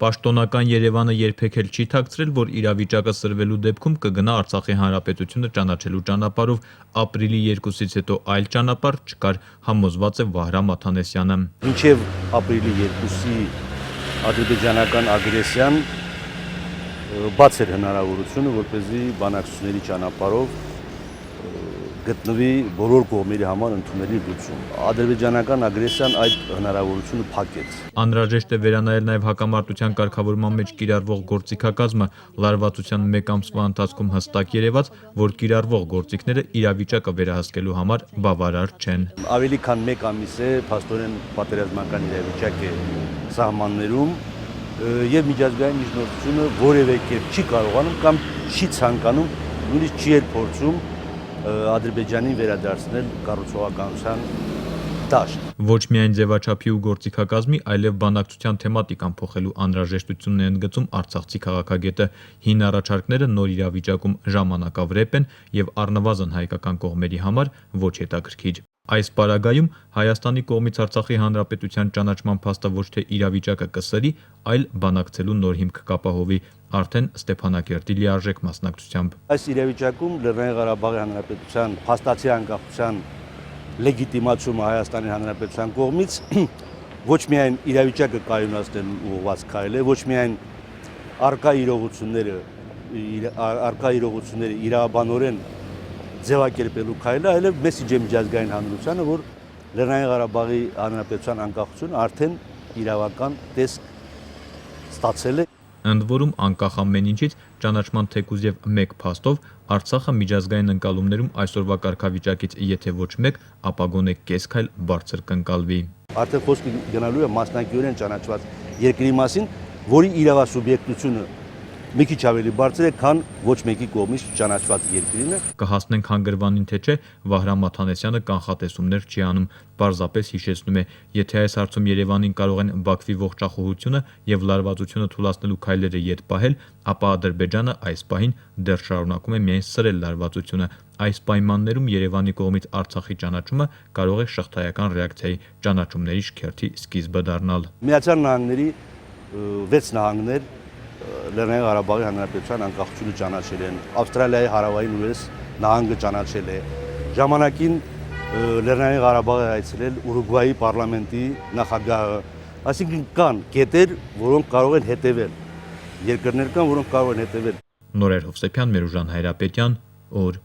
Պաշտոնական Երևանը երբեք էլ չի թաքցրել, որ իրավիճակը սրվելու դեպքում կգնա Արցախի հանրապետությունը ճանաչելու ճանապարհով, ապրիլի 2-ից հետո այլ ճանապարհ չկար, համոզված է Վահրամ Աթանեսյանը։ Մինչև ապրիլի 2-ի ադրբեջանական ագրեսիան բաց էր հնարավորությունը, որպեսզի բանակցությունների ճանապարհով գտնվի բոլոր կողմերի համար ընդունելի լուծում։ Ադրբեջանական ագրեսիան այդ հնարավորությունը փակեց։ Անհրաժեշտ է վերանայել նաև հակամարտության կարգավորման մեջ կիրառվող գործիքակազմը, լարվածության 1 ամսվա ընթացքում հստակ երևաց, որ կիրառվող գործիքները իրավիճակը վերահսկելու համար բավարար չեն։ Ավելի քան 1 ամիս է փաստորեն պատերազմական իրավիճակ է սահմաններում եւ միջազգային միջնորդությունը որևէ կերպ չի կարողանում կամ չի ցանկանում, նույնիսկ չի էլ փորձում Ադրբեջանին վերադարձնել կառուցողականության դաշտ։ Ոչ միայն ձևաչափի ու գործիքակազմի, այլև բանակցության թեմատիկան փոխելու անհրաժեշտությունն է ընդգծում արցախցի քաղաքագետը։ Հին առաջարկները նոր իրավիճակում ժամանակավրեպ են եւ առնվազն հայկական կողմերի համար ոչ հետաքրքիր։ Այս պարագայում Հայաստանի կողմից Արցախի հանրապետության ճանաչման փաստը ոչ թե իրավիճակը կսրի, այլ բանակցելու նոր հիմք կապահովի, արդեն Ստեփանակերտի լիարժեք մասնակցությամբ։ Այս իրավիճակում Լեռնային Ղարաբաղի հանրապետության փաստացի անկախության լեգիտիմացումը Հայաստանի հանրապետության կողմից ոչ միայն իրավիճակը կայունացնելու ուղղված քայլ է, ոչ միայն արկա իրողությունները իրավաբանորեն ձևակերպելու քայլը, այլև մեսիջ է միջազգային հանրությանը, որ Լեռնային Ղարաբաղի հանրապետության անկախությունը արդեն իրավական տեսք ստացել է։ Ընդ որում անկախ ամեն ինչից ճանաչման թեկուզ եւ մեկ փաստով Արցախը միջազգային ընկալումներում այսօրվա կարգավիճակից եթե ոչ մեկ, ապա գոնե կես քայլ բարձր կընկալվի։ Արդեն խոսքը գնալու է մասնակիորեն ճանաչված երկրի մասին, որի իրավասուբյեկտությունը մի քիչ ավելի բարձր է, քան ոչ մեկի կողմից ճանաչված երկրինը։ Կհասնենք հանգրվանին թե չէ, Վահրամ Աթանեսյանը կանխատեսումներ չի անում, պարզապես հիշեցնում է, եթե այս հարցում Երևանին կարող են Բաքվի ողջախոհությունը եւ լարվածությունը թույլատնելու քայլերը ետ պահել, ապա Ադրբեջանը այս պահին դեռ շարունակում է միայն սրել լարվածությունը։ Այս պայմաններում Երևանի կողմից Արցախի ճանաչումը կարող է շղթայական ռեակցիայի, ճանաչումների շքերթի սկիզբը դառնալ։ Միացյալ Նահանգների 6 նահանգներ Լեռնային Ղարաբաղի հանրապետության անկախությունը ճանաչել են, Ավստրալիայի հարավային ուես նահանգը ճանաչել է, ժամանակին Լեռնային Ղարաբաղը այցելել Ուրուգվայի պարլամենտի նախագահը, այսինքն կան կետեր, որոնք կարող են հետևել, երկրներ կան, որոնք կարող են հետևել։ Նորեր Հովսեփյան, Մերուժան Հայրապետյան, օր